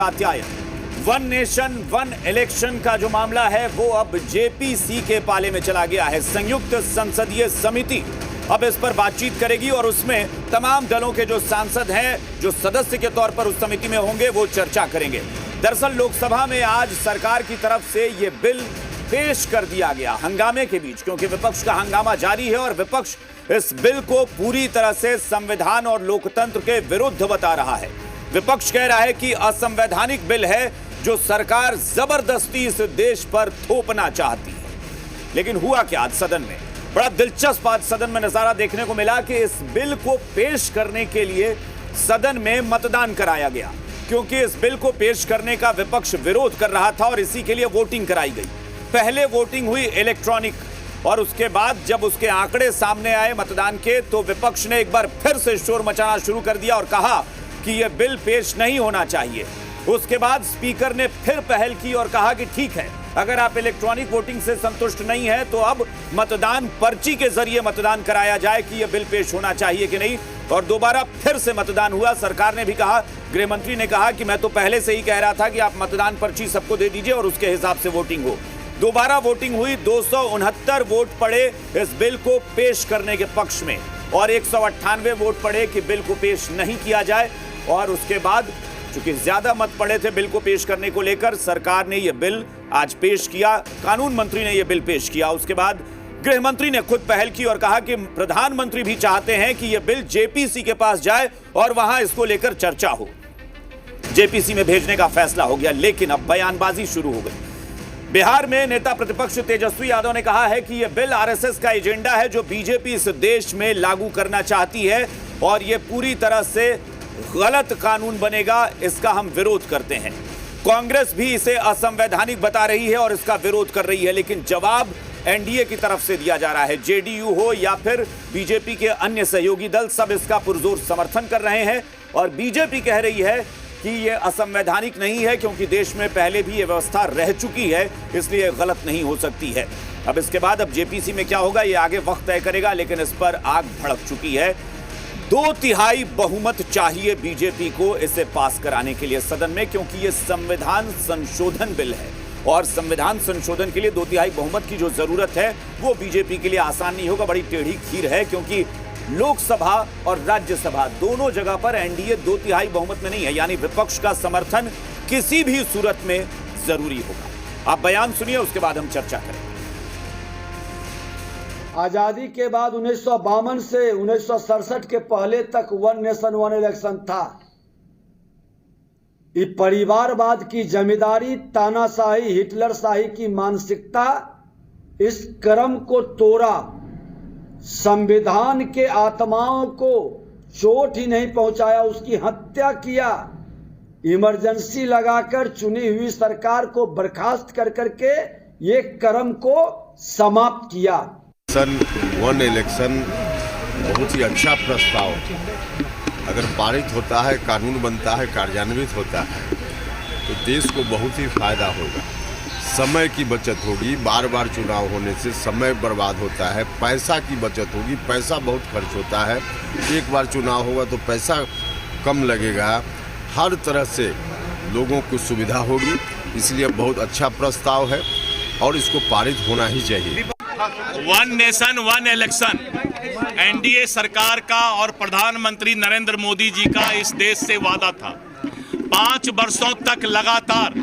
One nation one election का जो मामला है वो अब जेपीसी के पाले में चला गया है। संयुक्त संसदीय समिति अब इस पर बातचीत करेगी और उसमें तमाम दलों के जो सांसद हैं, जो सदस्य के तौर पर उस समिति में होंगे, वो चर्चा करेंगे। दरअसल लोकसभा में आज सरकार की तरफ से ये बिल पेश कर दिया गया हंगामे के बीच, क्योंकि विपक्ष का हंगामा जारी है और विपक्ष इस बिल को पूरी तरह से संविधान और लोकतंत्र के विरुद्ध बता रहा है। विपक्ष कह रहा है कि असंवैधानिक बिल है जो सरकार जबरदस्ती इस देश पर थोपना चाहती है। लेकिन हुआ क्या आज सदन में? बड़ा दिलचस्प आज सदन में नजारा देखने को मिला कि इस बिल को पेश करने के लिए सदन में मतदान कराया गया, क्योंकि इस बिल को पेश करने का विपक्ष विरोध कर रहा था और इसी के लिए वोटिंग कराई गई। पहले वोटिंग हुई इलेक्ट्रॉनिक और उसके बाद जब उसके आंकड़े सामने आए मतदान के, तो विपक्ष ने एक बार फिर से शोर मचाना शुरू कर दिया और कहा कि यह बिल पेश नहीं होना चाहिए। उसके बाद स्पीकर ने फिर पहल की और कहा कि ठीक है, अगर आप इलेक्ट्रॉनिक वोटिंग से संतुष्ट नहीं है तो अब मतदान पर्ची के जरिए मतदान कराया जाए कि यह बिल पेश होना चाहिए कि नहीं। और दोबारा फिर से मतदान हुआ। सरकार ने भी कहा, गृह मंत्री ने कहा कि मैं तो पहले से ही कह रहा था कि आप मतदान पर्ची सबको दे दीजिए और उसके हिसाब से वोटिंग हो। दोबारा वोटिंग हुई। 269 वोट पड़े इस बिल को पेश करने के पक्ष में और 198 वोट पड़े कि बिल को पेश नहीं किया जाए। और उसके बाद चूंकि ज्यादा मत पड़े थे बिल को पेश करने को लेकर, सरकार ने यह बिल आज पेश किया, कानून मंत्री ने यह बिल पेश किया। उसके बाद गृह मंत्री ने खुद पहल की और कहा कि प्रधानमंत्री भी चाहते हैं कि यह बिल जेपीसी के पास जाए और वहां इसको लेकर चर्चा हो। जेपीसी में भेजने का फैसला हो गया, लेकिन अब बयानबाजी शुरू हो गई। बिहार में नेता प्रतिपक्ष तेजस्वी यादव ने कहा है कि यह बिल आरएसएस का एजेंडा है जो बीजेपी इस देश में लागू करना चाहती है और यह पूरी तरह से गलत कानून बनेगा, इसका हम विरोध करते हैं। कांग्रेस भी इसे असंवैधानिक बता रही है और इसका विरोध कर रही है, लेकिन जवाब एनडीए की तरफ से दिया जा रहा है। जेडीयू हो या फिर बीजेपी के अन्य सहयोगी दल, सब इसका पुरजोर समर्थन कर रहे हैं और बीजेपी कह रही है कि यह असंवैधानिक नहीं है, क्योंकि देश में पहले भी यह व्यवस्था रह चुकी है, इसलिए गलत नहीं हो सकती है। अब इसके बाद अब जेपीसी में क्या होगा ये आगे वक्त तय करेगा, लेकिन इस पर आग भड़क चुकी है। 2/3 बहुमत चाहिए बीजेपी को इसे पास कराने के लिए सदन में, क्योंकि यह संविधान संशोधन बिल है और संविधान संशोधन के लिए 2/3 बहुमत की जो जरूरत है वो बीजेपी के लिए आसान नहीं होगा। बड़ी टेढ़ी खीर है, क्योंकि लोकसभा और राज्यसभा दोनों जगह पर एनडीए 2/3 बहुमत में नहीं है, यानी विपक्ष का समर्थन किसी भी सूरत में जरूरी होगा। आप बयान सुनिए, उसके बाद हम चर्चा करेंगे। आजादी के बाद 1952 से 1967 के पहले तक वन नेशन वन इलेक्शन था। ये परिवारवाद की जमींदारी, तानाशाही, हिटलरशाही की मानसिकता इस क्रम को तोड़ा। संविधान के आत्माओं को चोट ही नहीं पहुंचाया, उसकी हत्या किया। इमरजेंसी लगाकर चुनी हुई सरकार को बर्खास्त कर करके ये क्रम को समाप्त किया। वन इलेक्शन बहुत ही अच्छा प्रस्ताव, अगर पारित होता है, कानून बनता है, कार्यान्वित होता है तो देश को बहुत ही फायदा होगा। समय की बचत होगी, बार बार चुनाव होने से समय बर्बाद होता है, पैसा की बचत होगी, पैसा बहुत खर्च होता है। एक बार चुनाव होगा तो पैसा कम लगेगा, हर तरह से लोगों को सुविधा होगी, इसलिए बहुत अच्छा प्रस्ताव है और इसको पारित होना ही चाहिए। One nation one election NDA सरकार का और प्रधानमंत्री नरेंद्र मोदी जी का इस देश से वादा था। 5 वर्षों तक लगातार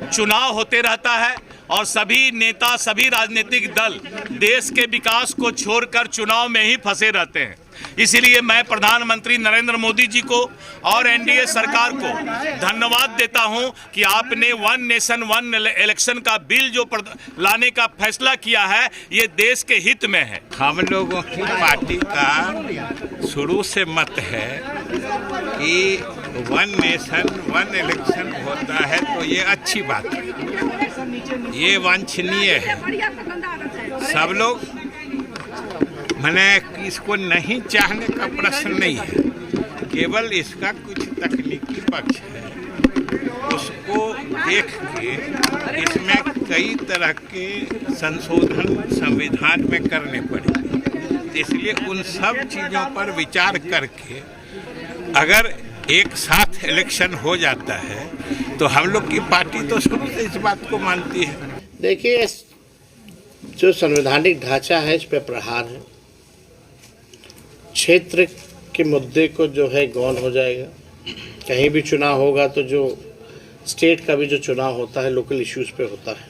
चुनाव होते रहता है और सभी नेता, सभी राजनीतिक दल देश के विकास को छोड़कर चुनाव में ही फंसे रहते हैं। इसीलिए मैं प्रधानमंत्री नरेंद्र मोदी जी को और एनडीए सरकार को धन्यवाद देता हूं कि आपने वन नेशन वन इलेक्शन का बिल जो लाने का फैसला किया है, ये देश के हित में है। हम लोगों की पार्टी का शुरू से मत है कि वन नेशन वन इलेक्शन होता है तो ये अच्छी बात है, ये वांछनीय है। सब लोग मैंने इसको नहीं चाहने का प्रश्न नहीं है, केवल इसका कुछ तकनीकी पक्ष है, उसको देख के इसमें कई तरह के संशोधन संविधान में करने पड़ेंगे। इसलिए उन सब चीज़ों पर विचार करके अगर एक साथ इलेक्शन हो जाता है तो हम लोग की पार्टी तो शुरू से इस बात को मानती है। देखिए, जो संवैधानिक ढांचा है इस पे प्रहार है। क्षेत्र के मुद्दे को जो है गौण हो जाएगा। कहीं भी चुनाव होगा तो जो स्टेट का भी जो चुनाव होता है लोकल इश्यूज पे होता है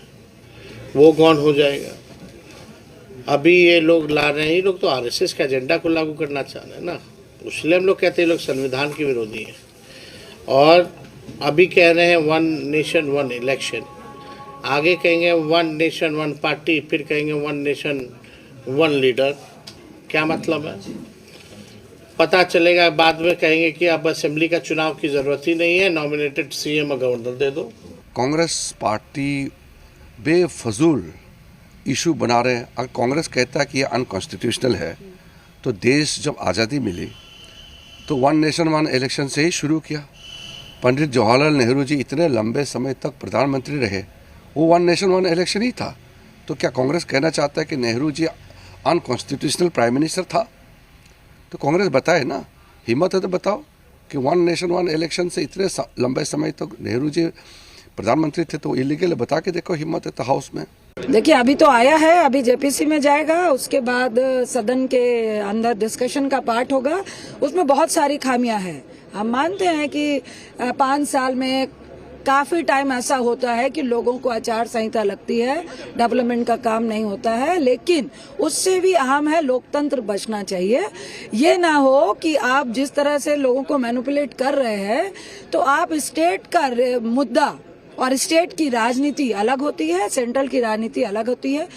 वो गौण हो जाएगा। अभी ये लोग ला रहे हैं, ये लोग तो आरएसएस के एजेंडा को लागू करना चाह रहे हैं ना, इसलिए हम लोग कहते हैं लोग संविधान के विरोधी हैं। और अभी कह रहे हैं 1 नेशन 1 इलेक्शन, आगे कहेंगे 1 नेशन 1 पार्टी, फिर कहेंगे 1 नेशन 1 लीडर। क्या मतलब है पता चलेगा, बाद में कहेंगे कि अब असेंबली का चुनाव की ज़रूरत ही नहीं है, नॉमिनेटेड सीएम और गवर्नर दे दो। कांग्रेस पार्टी बेफजूल इशू बना रहे हैं। अगर कांग्रेस कहता है कि ये अनकॉन्स्टिट्यूशनल है तो देश जब आज़ादी मिली तो 1 नेशन 1 इलेक्शन से ही शुरू किया। पंडित जवाहरलाल नेहरू जी इतने लंबे समय तक प्रधानमंत्री रहे, वो 1 नेशन 1 इलेक्शन ही था। तो क्या कांग्रेस कहना चाहता है कि Nehru ji unconstitutional prime minister था? तो कांग्रेस बताए ना, हिम्मत है तो बताओ कि 1 नेशन 1 इलेक्शन से इतने लंबे समय तक नेहरू जी प्रधानमंत्री थे तो इलीगल है, बता के देखो, हिम्मत है तो हाउस में। देखिए, अभी तो आया है, अभी जेपीसी में जाएगा, उसके बाद सदन के अंदर डिस्कशन का पार्ट होगा। उसमें बहुत सारी खामियां हैं। हम मानते हैं कि 5 साल में काफी टाइम ऐसा होता है कि लोगों को आचार संहिता लगती है, डेवलपमेंट का काम नहीं होता है, लेकिन उससे भी अहम है लोकतंत्र बचना चाहिए। ये ना हो कि आप जिस तरह से लोगों को मैनिपुलेट कर रहे हैं, तो आप स्टेट का मुद्दा और स्टेट की राजनीति अलग होती है, सेंट्रल की राजनीति अलग होती है।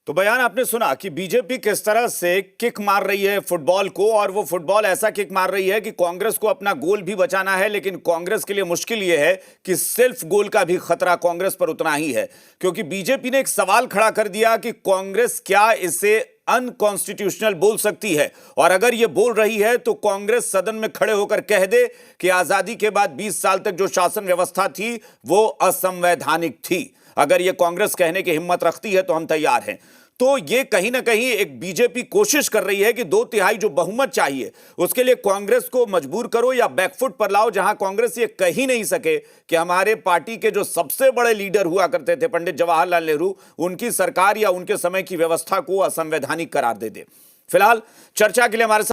तो बयान आपने सुना कि बीजेपी किस तरह से किक मार रही है फुटबॉल को, और वो फुटबॉल ऐसा किक मार रही है कि कांग्रेस को अपना गोल भी बचाना है, लेकिन कांग्रेस के लिए मुश्किल ये है कि सेल्फ गोल का भी खतरा कांग्रेस पर उतना ही है, क्योंकि बीजेपी ने एक सवाल खड़ा कर दिया कि कांग्रेस क्या इसे अनकॉन्स्टिट्यूशनल बोल सकती है, और अगर ये बोल रही है तो कांग्रेस सदन में खड़े होकर कह दे कि आजादी के बाद 20 साल तक जो शासन व्यवस्था थी वो असंवैधानिक थी। अगर ये कांग्रेस कहने की हिम्मत रखती है तो हम तैयार हैं। तो ये कहीं ना कहीं एक बीजेपी कोशिश कर रही है कि 2/3 जो बहुमत चाहिए उसके लिए कांग्रेस को मजबूर करो या बैकफुट पर लाओ, जहां कांग्रेस ये कह ही नहीं सके कि हमारे पार्टी के जो सबसे बड़े लीडर हुआ करते थे पंडित जवाहरलाल नेहरू, उनकी सरकार या उनके समय की व्यवस्था को असंवैधानिक करार दे दे। फिलहाल चर्चा के लिए हमारे